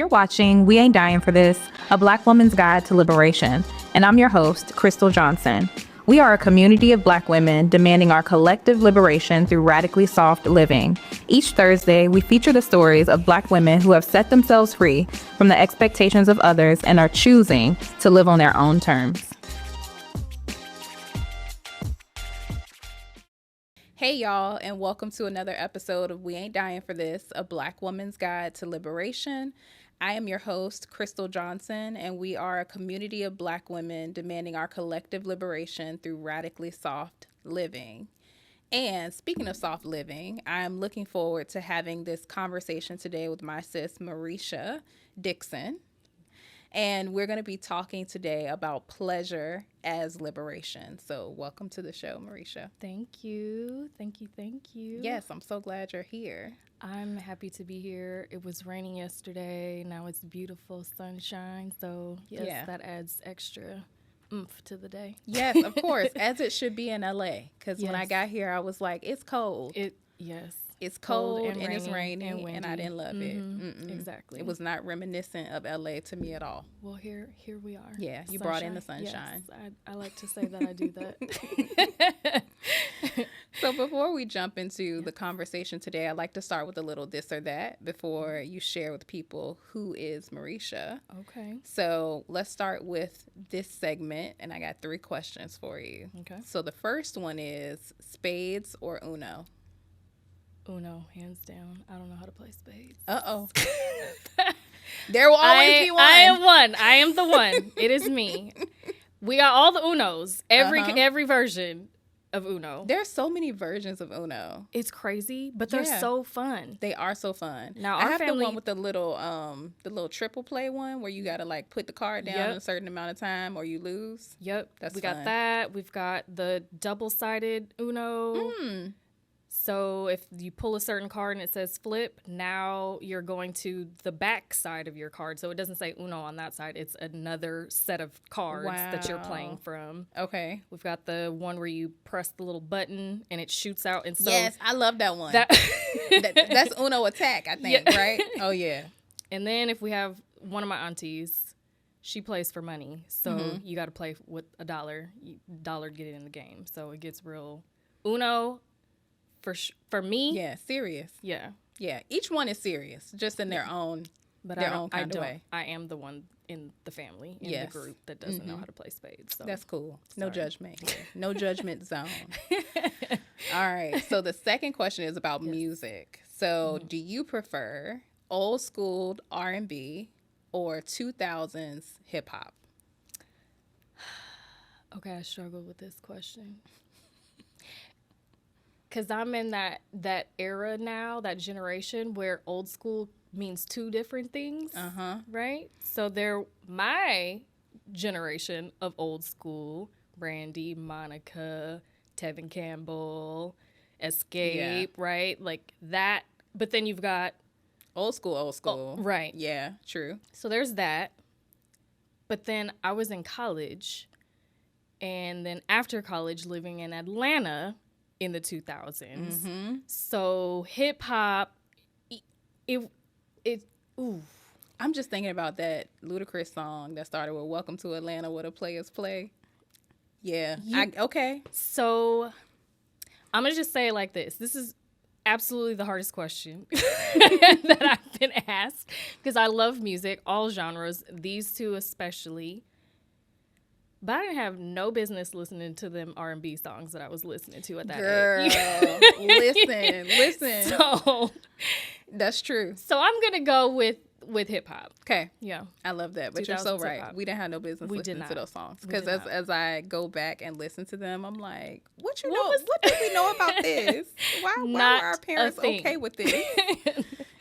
You're watching We Ain't Dying for This, a Black woman's guide to liberation. And I'm your host, Crystle Johnson. We are a community of Black women demanding our collective liberation through radically soft living. Each Thursday, we feature the stories of Black women who have set themselves free from the expectations of others and are choosing to live on their own terms. Hey y'all, and welcome to another episode of We Ain't Dying for This, a Black woman's guide to liberation. I am your host, Crystle Johnson, and we are a community of Black women demanding our collective liberation through radically soft living. And speaking of soft living, I'm looking forward to having this conversation today with my sis, Marisha Dixon. And we're going to be talking today about pleasure as liberation. So welcome to the show, Marisha. Thank you. Thank you. Yes, I'm so glad you're here. I'm happy to be here. It was raining yesterday. Now it's beautiful sunshine. So, yes, that adds extra oomph to the day. Yes, of course, as it should be in LA. Because when I got here, I was like, it's cold. It's cold and it's raining, and I didn't love it. Exactly. It was not reminiscent of LA to me at all. Well, here we are. Yeah, you brought in the sunshine. Yes, I like to say that I do that. So before we jump into the conversation today, I'd like to start with a little this or that before you share with people who is Marisha. Okay. So let's start with this segment, and I got 3 questions for you. Okay. So the first one is spades or Uno? Uno, hands down. I don't know how to play spades. Uh-oh. There will always be one. I am the one. It is me. We got all the Unos. Every version of Uno. There's so many versions of Uno. It's crazy, but they're so fun. They are so fun. Now I have the one with the little triple play one where you gotta like put the card down in a certain amount of time or you lose. Yep. That's we fun. got that. We've got the double-sided Uno. So if you pull a certain card and it says flip, now you're going to the back side of your card. So it doesn't say Uno on that side. It's another set of cards that you're playing from. Okay. We've got the one where you press the little button and it shoots out. And so yes, I love that one. That's Uno Attack, I think, right? Oh, yeah. And then if we have one of my aunties, she plays for money. So you got to play with $1. $1 to get it in the game. So it gets real. Uno... For me, yeah, serious. Yeah. Each one is serious, just in their own, own kind of way. I am the one in the family, in the group that doesn't know how to play spades. So. That's cool. No judgment here. No judgment zone. All right. So the second question is about music. So do you prefer old school R&B or 2000s hip hop? Okay, I struggle with this question. Because I'm in that era now, that generation where old school means 2 different things, right? So my generation of old school, Brandy, Monica, Tevin Campbell, Escape, right? Like that. But then you've got... Old school. Oh, right. Yeah, true. So there's that. But then I was in college, and then after college living in Atlanta... in the 2000s. So hip hop, I'm just thinking about that Ludacris song that started with "Welcome to Atlanta, where the players play." Yeah. Okay. So I'm gonna just say it like this: this is absolutely the hardest question that I've been asked because I love music, all genres, these 2 especially. But I didn't have no business listening to them R&B songs that I was listening to at that age. Listen. So that's true. So I'm gonna go with hip hop. Okay. Yeah. I love that. But you're so right. Hip-hop. We didn't have no business listening to those songs. Because as I go back and listen to them, I'm like, what did we know about this? Why were our parents okay with this?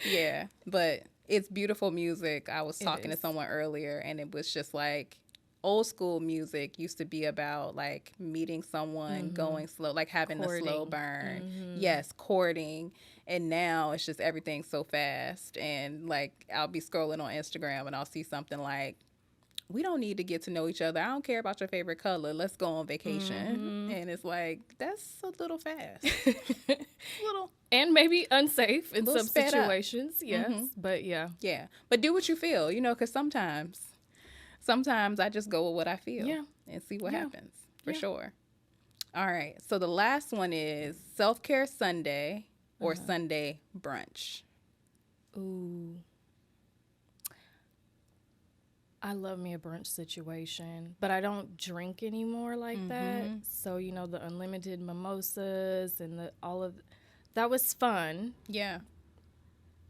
Yeah. But it's beautiful music. I was talking to someone earlier and it was just like, old school music used to be about like meeting someone, going slow, like having the slow burn. Yes, courting. And now it's just everything so fast. And like I'll be scrolling on Instagram and I'll see something like we don't need to get to know each other. I don't care about your favorite color. Let's go on vacation. And it's like, that's a little fast. Little. And maybe unsafe in some sped up. situations. Yes. But yeah. Yeah. But do what you feel, because sometimes I just go with what I feel and see what happens for sure. All right. So the last one is self-care Sunday or Sunday brunch. Ooh. I love me a brunch situation, but I don't drink anymore like that. So, the unlimited mimosas and that was fun. Yeah.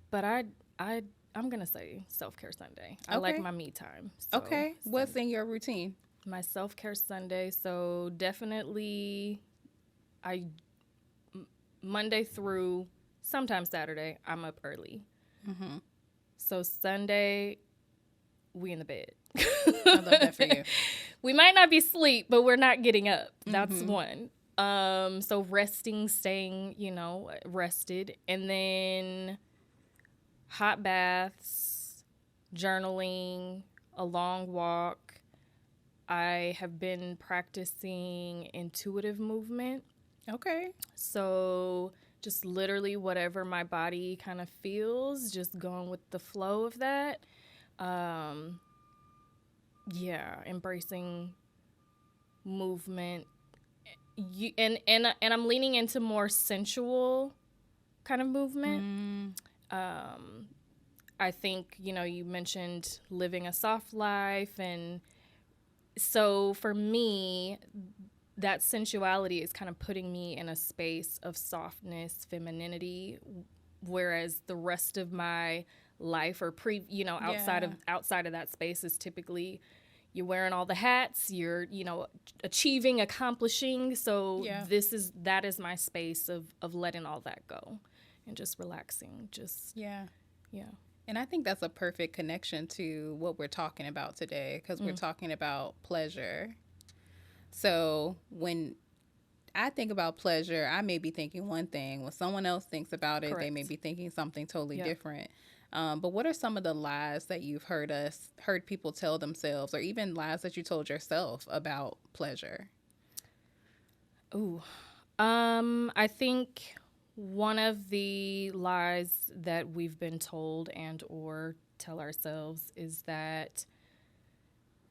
But I'm going to say self-care Sunday. I like my me time. So okay. What's in your routine? My self-care Sunday. So definitely Monday through sometimes Saturday, I'm up early. So Sunday, we in the bed. I love that for you. We might not be asleep, but we're not getting up. That's one. So resting, staying, rested. And then hot baths, journaling, a long walk. I have been practicing intuitive movement. Okay. So just literally whatever my body kind of feels, just going with the flow of that. Embracing movement. And I'm leaning into more sensual kind of movement. I think, you mentioned living a soft life. And so for me, that sensuality is kind of putting me in a space of softness, femininity, whereas the rest of my life or outside of that space is typically you're wearing all the hats, you're achieving, accomplishing. So that is my space of letting all that go and just relaxing. And I think that's a perfect connection to what we're talking about today, because we're talking about pleasure. So when I think about pleasure, I may be thinking one thing. When someone else thinks about it, Correct. They may be thinking something totally different. But what are some of the lies that you've heard people tell themselves, or even lies that you told yourself about pleasure? I think one of the lies that we've been told and or tell ourselves is that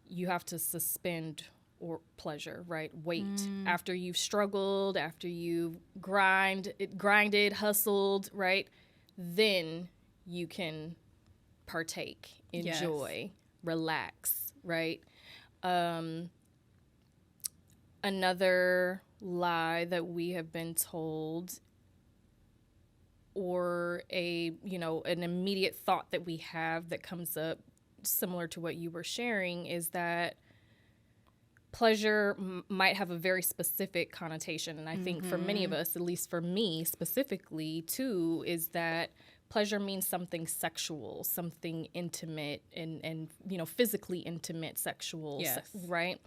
you have to suspend or pleasure, right? Wait. After you've struggled, after you've grinded, hustled, right? Then you can partake, enjoy, relax, right? Another lie that we have been told, or an immediate thought that we have that comes up similar to what you were sharing, is that pleasure might have a very specific connotation. And I think for many of us, at least for me specifically too, is that pleasure means something sexual, something intimate and physically intimate, sexual, right?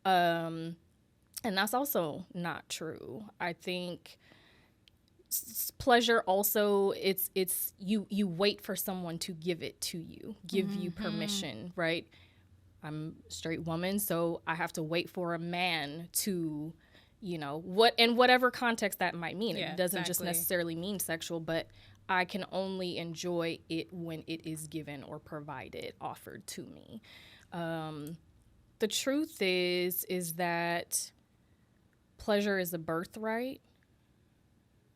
And that's also not true. I think pleasure also, it's you wait for someone to give it to you, give you permission, right? I'm a straight woman, so I have to wait for a man to, whatever context that might mean. It doesn't just necessarily mean sexual, but I can only enjoy it when it is given or provided, offered to me. The truth is that pleasure is a birthright.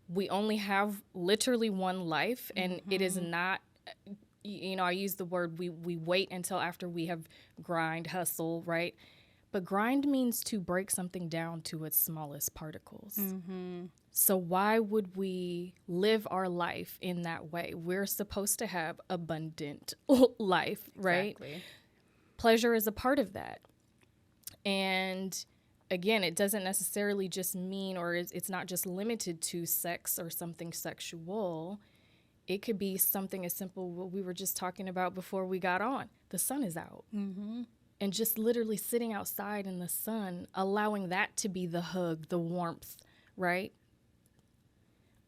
We only have literally one life, and it is not, I use the word we wait until after we have hustle, right? But grind means to break something down to its smallest particles. So why would we live our life in that way? We're supposed to have abundant life, right? Exactly. Pleasure is a part of that. And again, it doesn't necessarily just mean, or it's not just limited to sex or something sexual. It could be something as simple what we were just talking about before we got on. The sun is out. And just literally sitting outside in the sun, allowing that to be the hug, the warmth, right?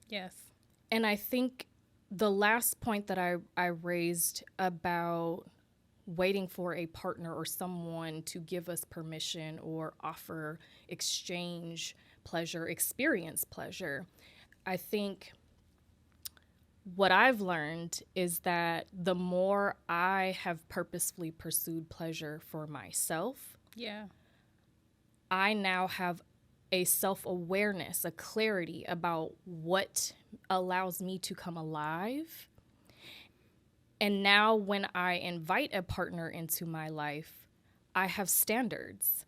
Yes. And I think the last point that I raised about waiting for a partner or someone to give us permission or offer, exchange pleasure, experience pleasure. I think what I've learned is that the more I have purposefully pursued pleasure for myself, I now have a self-awareness, a clarity about what allows me to come alive. And now when I invite a partner into my life, I have standards.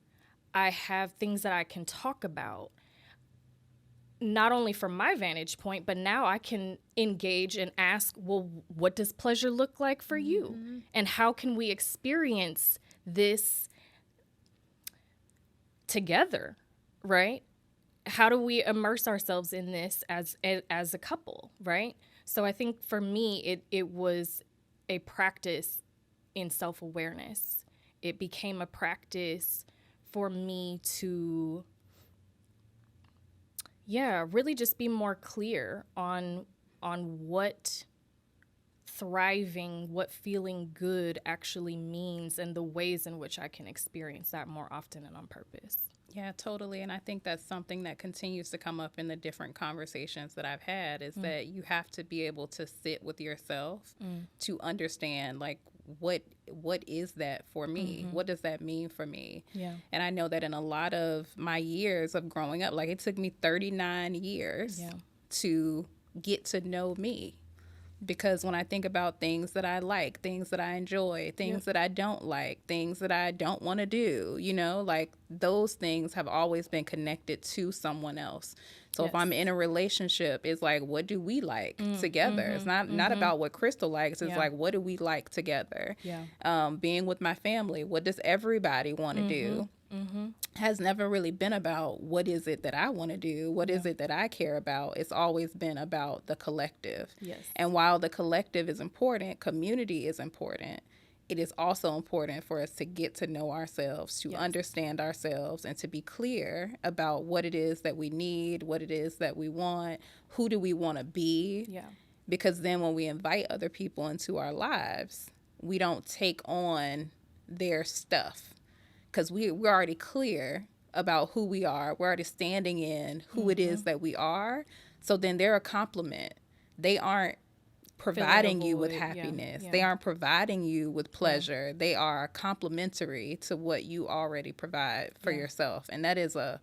I have things that I can talk about, not only from my vantage point, but now I can engage and ask, well, what does pleasure look like for you? And how can we experience this together, right? How do we immerse ourselves in this as a couple, right? So I think for me, it was a practice in self-awareness. It became a practice for me to, really just be more clear on what thriving, what feeling good actually means, and the ways in which I can experience that more often and on purpose. Yeah, totally. And I think that's something that continues to come up in the different conversations that I've had is that you have to be able to sit with yourself to understand, like, what is that for me? What does that mean for me? Yeah. And I know that in a lot of my years of growing up, like, it took me 39 years to get to know me. Because when I think about things that I like, things that I enjoy, things that I don't like, things that I don't want to do, you know, like, those things have always been connected to someone else. So if I'm in a relationship, it's like, what do we like together? It's not about what Crystle likes. It's like, what do we like together? Being with my family, what does everybody want to do? Has never really been about what is it that I want to do, what is it that I care about. It's always been about the collective. And while the collective is important, community is important, it is also important for us to get to know ourselves, to understand ourselves, and to be clear about what it is that we need, what it is that we want, who do we want to be. Because then when we invite other people into our lives, we don't take on their stuff. Because we're already clear about who we are. We're already standing in who it is that we are. So then they're a complement. They aren't providing you with happiness. They aren't providing you with pleasure. They are complementary to what you already provide for yourself. And that is a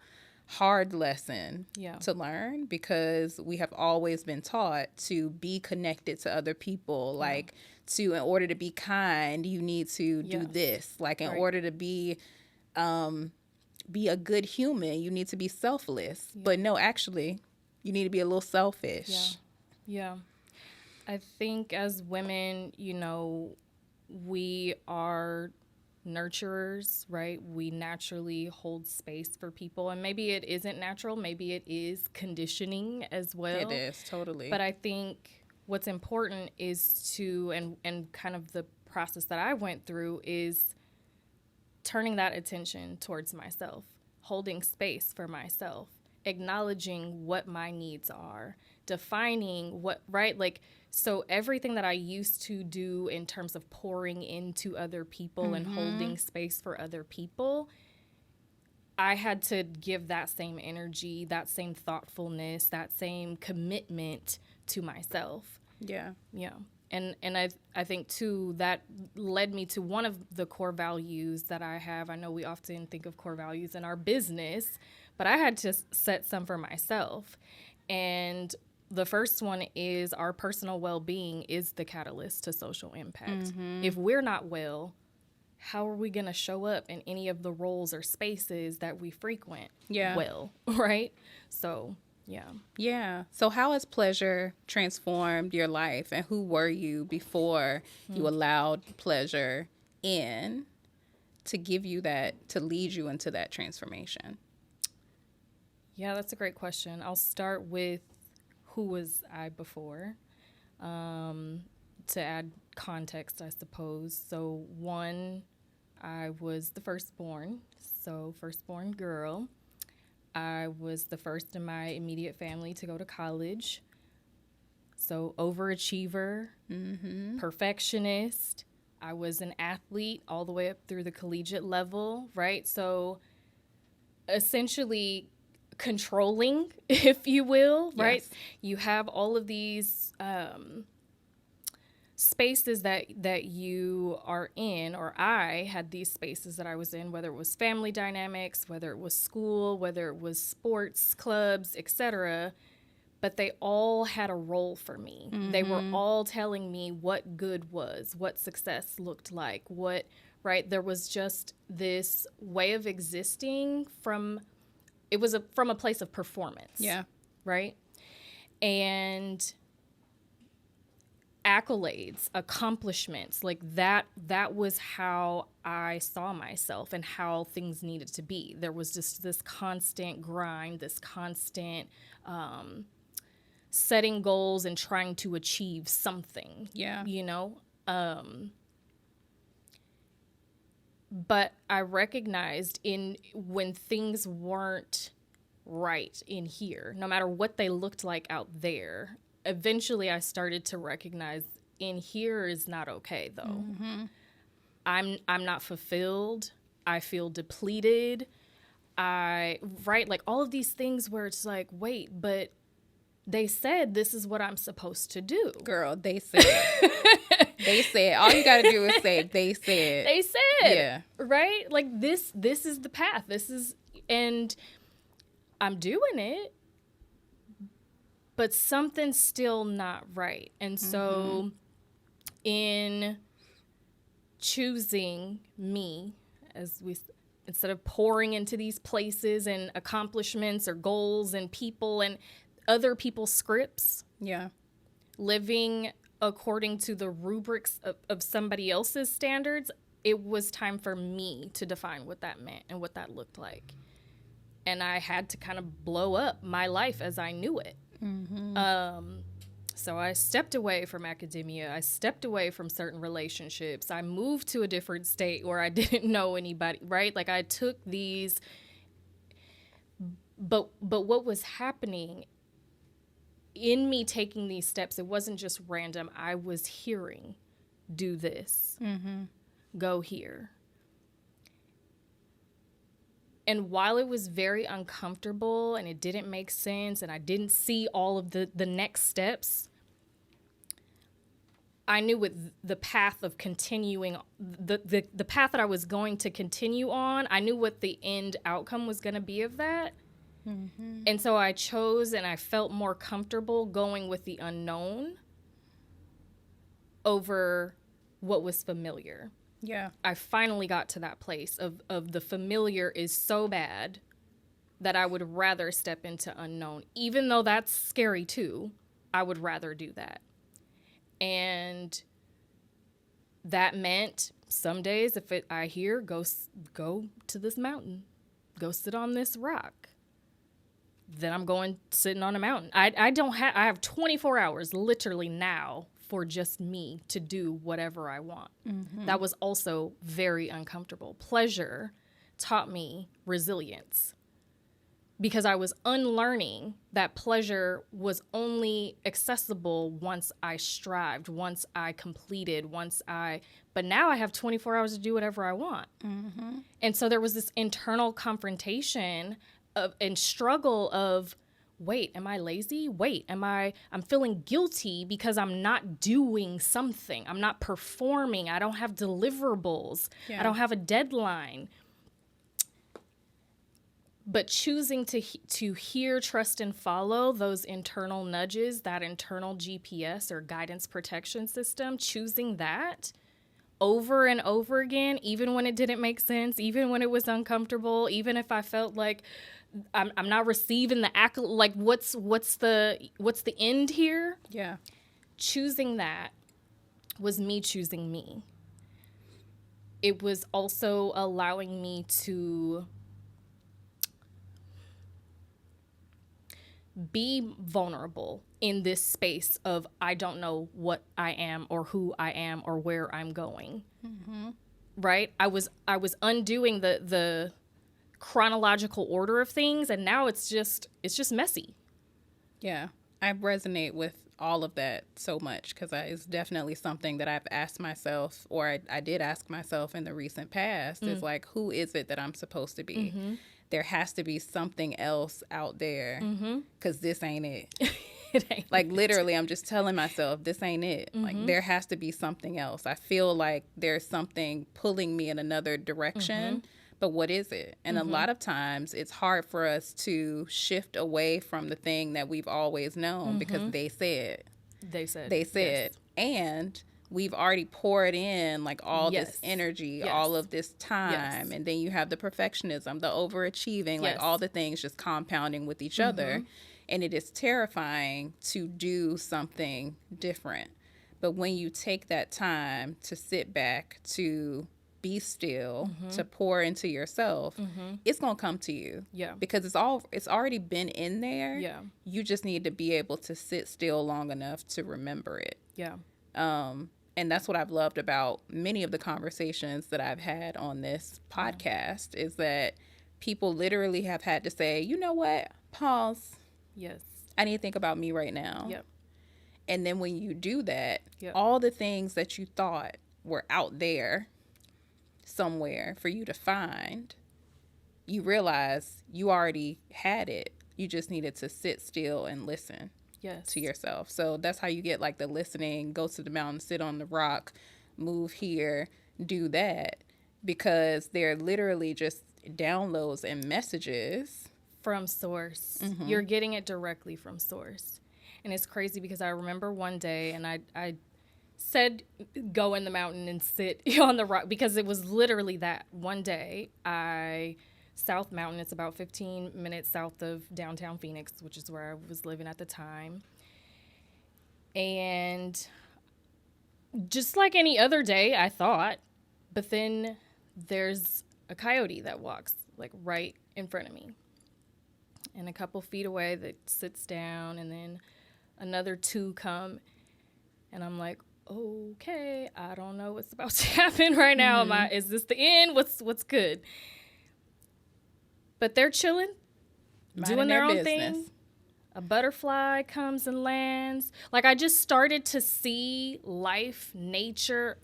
hard lesson to learn, because we have always been taught to be connected to other people. Like, in order to be kind, you need to do this. Like, in order to be a good human, you need to be selfless. But no, actually, you need to be a little selfish. I think as women, you know, we are nurturers, right? We naturally hold space for people, and maybe it isn't natural, maybe it is conditioning as well. It is, totally. But I think what's important is to, and kind of the process that I went through is turning that attention towards myself, holding space for myself, acknowledging what my needs are, defining what, right? Like, so everything that I used to do in terms of pouring into other people and holding space for other people, I had to give that same energy, that same thoughtfulness, that same commitment to myself. And I think, too, that led me to one of the core values that I have. I know we often think of core values in our business, but I had to set some for myself. And the first one is our personal well-being is the catalyst to social impact. If we're not well, how are we going to show up in any of the roles or spaces that we frequent well, right? So... So how has pleasure transformed your life, and who were you before you allowed pleasure in to give you that, to lead you into that transformation? Yeah, that's a great question. I'll start with who was I before, to add context, I suppose. So one, I was the firstborn, so firstborn girl. I was the first in my immediate family to go to college. So overachiever, perfectionist, I was an athlete all the way up through the collegiate level, right? So essentially controlling, if you will, right? Yes. You have all of these spaces that you are in, or I had these spaces that I was in, whether it was family dynamics, whether it was school, whether it was sports clubs, etc. But they all had a role for me. Mm-hmm. They were all telling me what good was, what success looked like, what, right? There was just this way of existing from a place of performance. Yeah. Right? And accolades, accomplishments, like that was how I saw myself and how things needed to be. There was just this constant grind, this constant setting goals and trying to achieve something. Yeah. You know? But I recognized when things weren't right in here, no matter what they looked like out there, eventually I started to recognize in here is not okay though. Mm-hmm. I'm not fulfilled. I feel depleted. Like all of these things where it's like, wait, but they said this is what I'm supposed to do. Girl, they said. They said. All you got to do is say, they said. They said. Yeah. Right? Like this is the path. And I'm doing it, but something's still not right. And so in choosing me, instead of pouring into these places and accomplishments or goals and people and other people's scripts. Yeah. Living according to the rubrics of somebody else's standards, it was time for me to define what that meant and what that looked like. And I had to kind of blow up my life as I knew it. Mm-hmm. So I stepped away from academia. I stepped away from certain relationships. I moved to a different state where I didn't know anybody, right? Like I took these, but what was happening in me taking these steps, it wasn't just random. I was hearing, do this, go here. And while it was very uncomfortable and it didn't make sense and I didn't see all of the next steps, I knew with the path of continuing, the path that I was going to continue on, I knew what the end outcome was going to be of that. Mm-hmm. And so I chose and I felt more comfortable going with the unknown over what was familiar. Yeah. I finally got to that place of the familiar is so bad that I would rather step into unknown. Even though that's scary too, I would rather do that. And that meant some days I hear, go to this mountain, go sit on this rock. Then I'm going sitting on a mountain. I have 24 hours literally now for just me to do whatever I want. Mm-hmm. That was also very uncomfortable. Pleasure taught me resilience because I was unlearning that pleasure was only accessible once I strived, once I completed, but now I have 24 hours to do whatever I want. Mm-hmm. And so there was this internal confrontation and struggle of, wait, am I lazy? Wait, I'm feeling guilty because I'm not doing something. I'm not performing. I don't have deliverables. Yeah. I don't have a deadline. But choosing to hear, trust, and follow those internal nudges, that internal GPS or guidance protection system, choosing that over and over again, even when it didn't make sense, even when it was uncomfortable, even if I felt like I'm not receiving the accolade, like what's the end here? Yeah. Choosing that was me choosing me. It was also allowing me to be vulnerable in this space of I don't know what I am or who I am or where I'm going. Mm-hmm. Right? I was undoing the chronological order of things, and now it's just messy. Yeah, I resonate with all of that so much, because it's definitely something that I've asked myself, or I did ask myself in the recent past, is like, who is it that I'm supposed to be? There has to be something else out there, because this ain't it. It ain't like, literally, I'm just telling myself, this ain't it. Like, there has to be something else. I feel like there's something pulling me in another direction. But what is it? And a lot of times it's hard for us to shift away from the thing that we've always known, because they said. Yes. And we've already poured in like all this energy, all of this time. And then you have the perfectionism, the overachieving, like all the things just compounding with each other. And it is terrifying to do something different. But when you take that time to sit back, to be still, to pour into yourself, it's going to come to you. Yeah. Because it's already been in there. Yeah. You just need to be able to sit still long enough to remember it. Yeah. And that's what I've loved about many of the conversations that I've had on this podcast, is that people literally have had to say, you know what? Pause. Yes. I need to think about me right now. Yep. And then when you do that, all the things that you thought were out there somewhere for you to find, you realize you already had it. You just needed to sit still and listen to yourself. So that's how you get like the listening, go to the mountain, sit on the rock, move here, do that, because they're literally just downloads and messages from source. You're getting it directly from source. And it's crazy because I remember one day, and I said go in the mountain and sit on the rock, because it was literally that. One day, South Mountain, it's about 15 minutes south of downtown Phoenix, which is where I was living at the time. And just like any other day, I thought, but then there's a coyote that walks like right in front of me. And a couple feet away that sits down, and then another two come, and I'm like, okay, I don't know what's about to happen right now. Is this the end? What's good? But they're chilling, doing their own thing. A butterfly comes and lands. Like, I just started to see life, nature,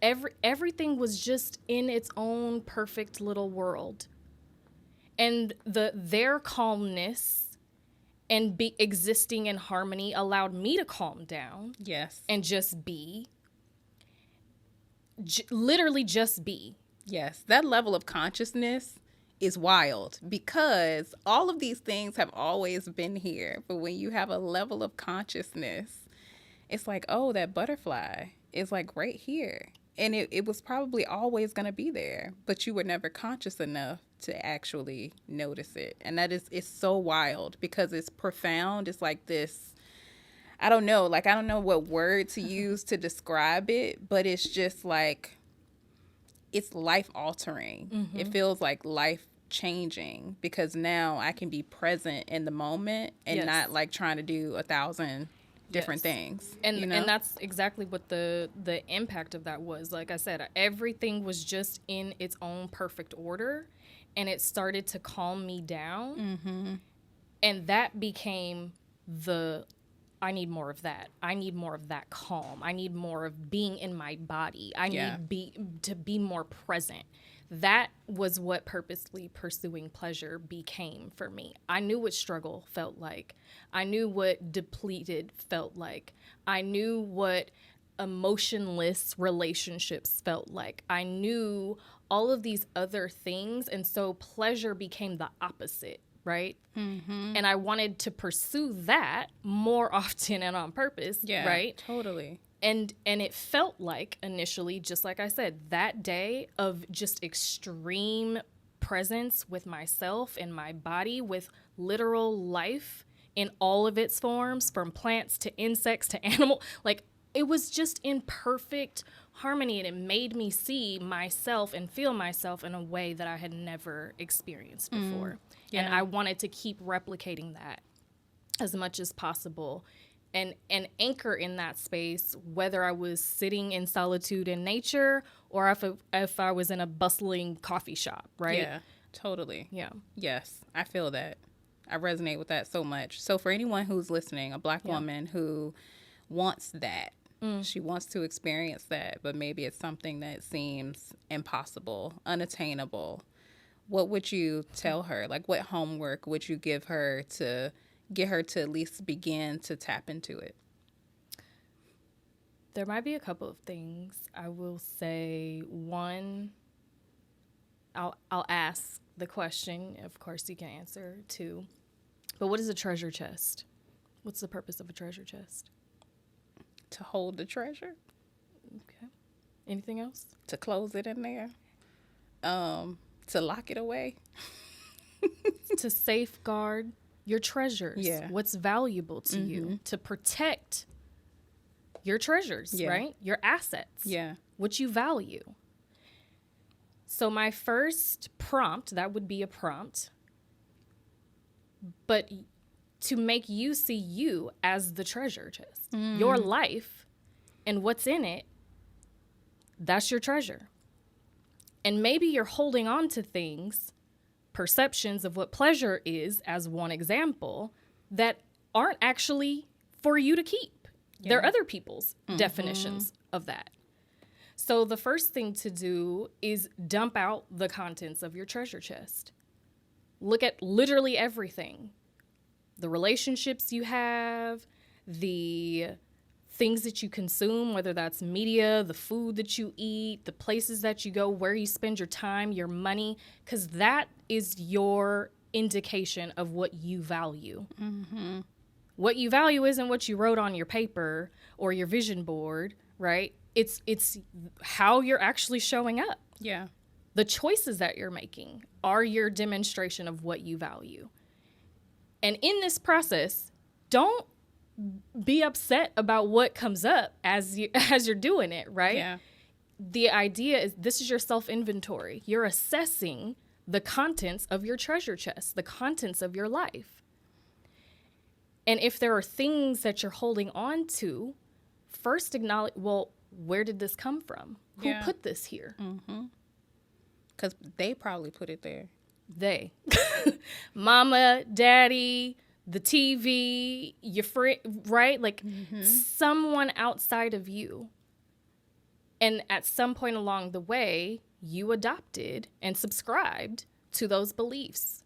everything was just in its own perfect little world. And their calmness and existing in harmony allowed me to calm down. Yes. And just be. Literally just be. Yes. That level of consciousness is wild, because all of these things have always been here. But when you have a level of consciousness, it's like, oh, that butterfly is like right here. And it was probably always going to be there, but you were never conscious enough to actually notice it. And it's so wild, because it's profound. It's like this, I don't know what word to use to describe it, but it's just like, it's life altering. It feels like life changing, because now I can be present in the moment and not like trying to do 1,000 different things. And and that's exactly what the impact of that was. Like I said, everything was just in its own perfect order, and it started to calm me down. And that became I need more of that. I need more of that calm. I need more of being in my body. I need to be more present. That was what purposely pursuing pleasure became for me. I knew what struggle felt like. I knew what depleted felt like. I knew what emotionless relationships felt like. I knew all of these other things. And so pleasure became the opposite, right? And I wanted to pursue that more often and on purpose, right? Totally. And it felt like initially, just like I said, that day of just extreme presence with myself and my body, with literal life in all of its forms, from plants to insects to animal, like it was just in perfect harmony, and it made me see myself and feel myself in a way that I had never experienced before. And I wanted to keep replicating that as much as possible. And anchor in that space, whether I was sitting in solitude in nature or if I was in a bustling coffee shop, right? Yeah, totally. Yeah. Yes, I feel that. I resonate with that so much. So for anyone who's listening, a Black woman who wants that. She wants to experience that, but maybe it's something that seems impossible, unattainable. What would you tell her? Like, what homework would you give her to get her to at least begin to tap into it? There might be a couple of things. I will say one, I'll ask the question. Of course, you can answer too. But what is a treasure chest? What's the purpose of a treasure chest? To hold the treasure. Okay. Anything else? To close it in there. To lock it away. To safeguard your treasures. Yeah. What's valuable to you. To protect your treasures, right? Your assets. Yeah. What you value. So my first prompt, that would be a prompt, but to make you see you as the treasure chest. Your life and what's in it, that's your treasure. And maybe you're holding on to things, perceptions of what pleasure is, as one example, that aren't actually for you to keep. Yeah. They're other people's definitions of that. So the first thing to do is dump out the contents of your treasure chest. Look at literally everything. The relationships you have, the things that you consume, whether that's media, the food that you eat, the places that you go, where you spend your time, your money, because that is your indication of what you value. Mm-hmm. What you value isn't what you wrote on your paper or your vision board, right? It's how you're actually showing up. Yeah. The choices that you're making are your demonstration of what you value. And in this process, don't be upset about what comes up as you're doing it, right? Yeah. The idea is this is your self-inventory. You're assessing the contents of your treasure chest, the contents of your life. And if there are things that you're holding on to, first acknowledge, well, where did this come from? Who put this here? Because they probably put it there. They. Mama, daddy, the TV, your friend, right? Like someone outside of you. And at some point along the way, you adopted and subscribed to those beliefs.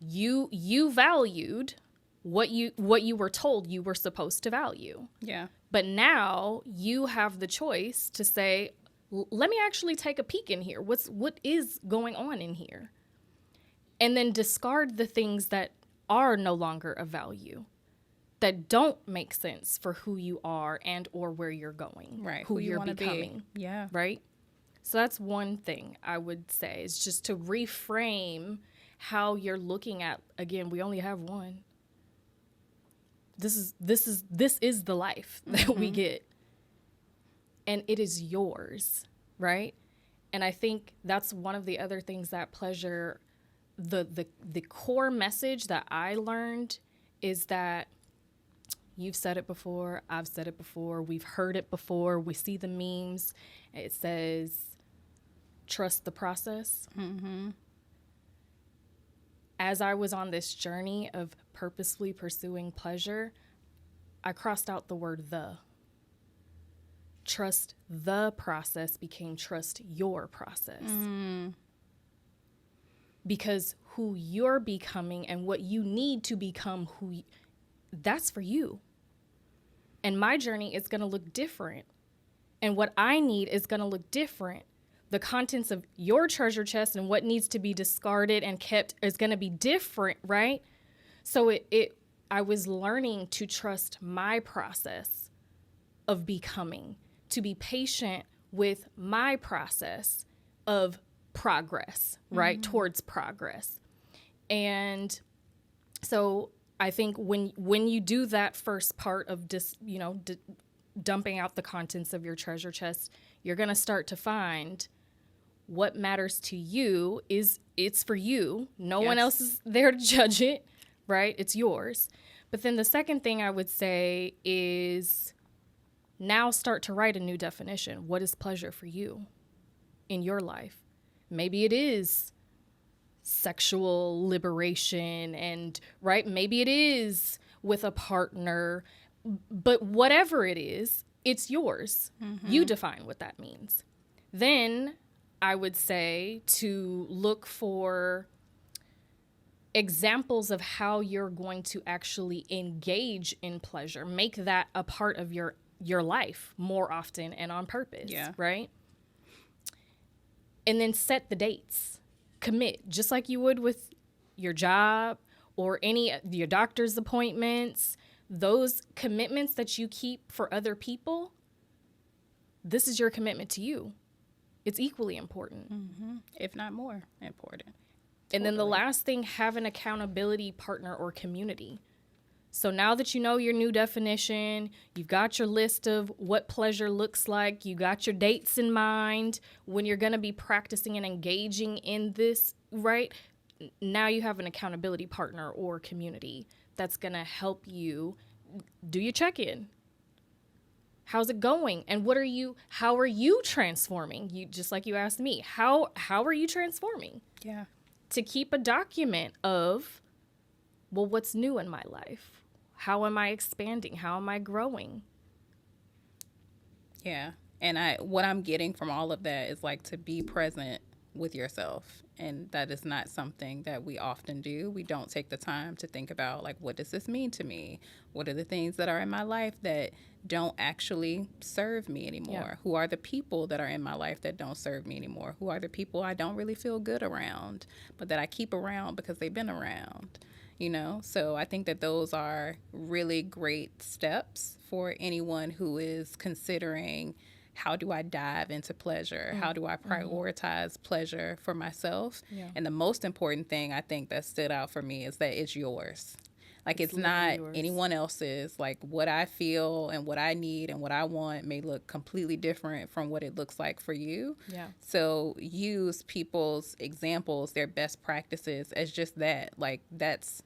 You valued what you were told you were supposed to value. Yeah. But now you have the choice to say, let me actually take a peek in here. What is going on in here? And then discard the things that are no longer of value, that don't make sense for who you are and or where you're going, right? Who you're becoming. Yeah. Right? So that's one thing I would say, is just to reframe how you're looking at, again, we only have one. This is the life that we get. And it is yours, right? And I think that's one of the other things that pleasure, the core message that I learned is that you've said it before, I've said it before, we've heard it before, we see the memes. It says, trust the process. Mm-hmm. As I was on this journey of purposefully pursuing pleasure, I crossed out the word the. Trust the process became trust your process. Because who you're becoming and what you need to become, that's for you. And my journey is going to look different. And what I need is going to look different. The contents of your treasure chest and what needs to be discarded and kept is going to be different, right? So I was learning to trust my process of becoming, to be patient with my process of progress, right? Towards progress. And so I think when you do that first part of dumping out the contents of your treasure chest, you're going to start to find what matters to you it's for you. No one else is there to judge it, right? It's yours. But then the second thing I would say is now start to write a new definition. What is pleasure for you in your life? Maybe it is sexual liberation and, right? Maybe it is with a partner, But whatever it is, it's yours. You define what that means. Then I would say to look for examples of how you're going to actually engage in pleasure. Make that a part of your life more often and on purpose, right? And then set the dates. Commit, just like you would with your job or your doctor's appointments. Those commitments that you keep for other people, this is your commitment to you. It's equally important. If not more important. And then the last thing, have an accountability partner or community. So now that you know your new definition, you've got your list of what pleasure looks like, you got your dates in mind when you're going to be practicing and engaging in this, right? Now you have an accountability partner or community that's going to help you do your check-in. How's it going? And how are you transforming? You, just like you asked me, how are you transforming? Yeah. To keep a document of, well, what's new in my life? How am I expanding? How am I growing? Yeah. And what I'm getting from all of that is like to be present with yourself. And that is not something that we often do. We don't take the time to think about, like, what does this mean to me? What are the things that are in my life that don't actually serve me anymore? Yeah. Who are the people that are in my life that don't serve me anymore? Who are the people I don't really feel good around, but that I keep around because they've been around? You know, so I think that those are really great steps for anyone who is considering, how do I dive into pleasure? How do I prioritize pleasure for myself? Yeah. And the most important thing I think that stood out for me is that it's yours. Like, it's not yours. Anyone else's. Like, what I feel and what I need and what I want may look completely different from what it looks like for you. Yeah. So use people's examples, their best practices as just that. Like, that's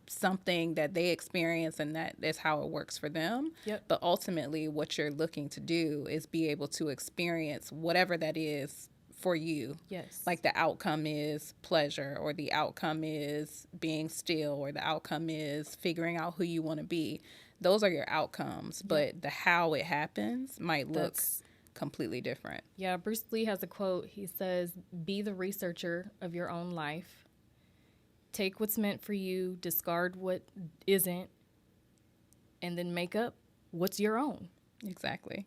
something that they experience and that is how it works for them. Yep. But ultimately what you're looking to do is be able to experience whatever that is for you. Yes. Like the outcome is pleasure, or the outcome is being still, or the outcome is figuring out who you want to be. Those are your outcomes, but the how it happens might look completely different. Yeah, Bruce Lee has a quote. He says, "Be the researcher of your own life. Take what's meant for you, discard what isn't, and then make up what's your own." Exactly.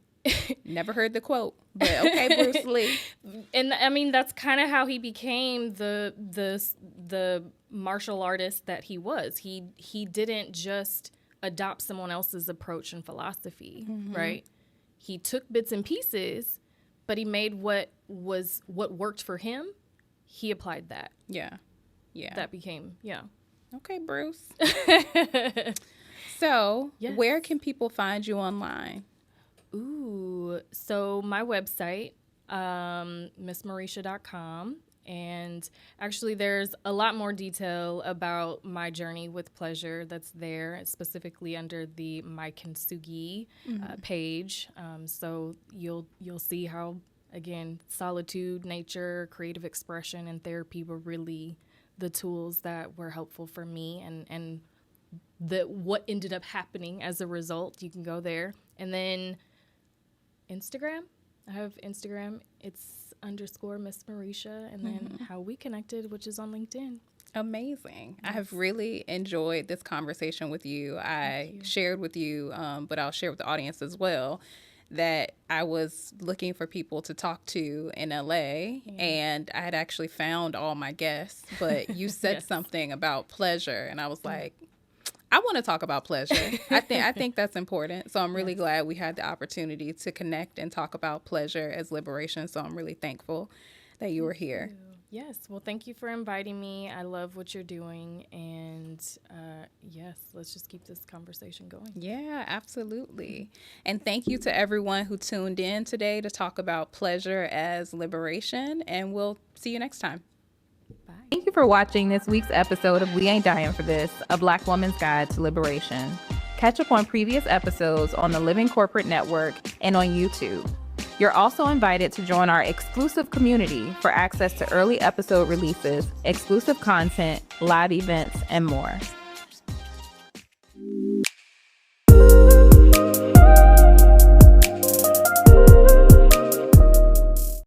Never heard the quote, but okay, Bruce Lee. And I mean, that's kind of how he became the martial artist that he was. He didn't just adopt someone else's approach and philosophy, right? He took bits and pieces, but he made what worked for him. He applied that. Yeah. Yeah. That became, Okay, Bruce. So, where can people find you online? Ooh, so my website, missmarisha.com. And actually, there's a lot more detail about my journey with pleasure that's there, specifically under the My Kintsugi page. So you'll see how, again, solitude, nature, creative expression, and therapy were really the tools that were helpful for me, and what ended up happening as a result. You can go there. And then Instagram. I have Instagram. It's _Miss Marisha. And then how we connected, which is on LinkedIn. Amazing. Yes. I have really enjoyed this conversation with you. I shared with you, but I'll share with the audience as well, that I was looking for people to talk to in LA, and I had actually found all my guests, but you said something about pleasure, and I was like, I want to talk about pleasure. I think that's important. So I'm really glad we had the opportunity to connect and talk about pleasure as liberation. So I'm really thankful that you were here. Yes. Well, thank you for inviting me. I love what you're doing. And let's just keep this conversation going. Yeah, absolutely. And thank you to everyone who tuned in today to talk about pleasure as liberation. And we'll see you next time. Bye. Thank you for watching this week's episode of We Ain't Dying for This, a Black woman's guide to liberation. Catch up on previous episodes on the Living Corporate Network and on YouTube. You're also invited to join our exclusive community for access to early episode releases, exclusive content, live events, and more.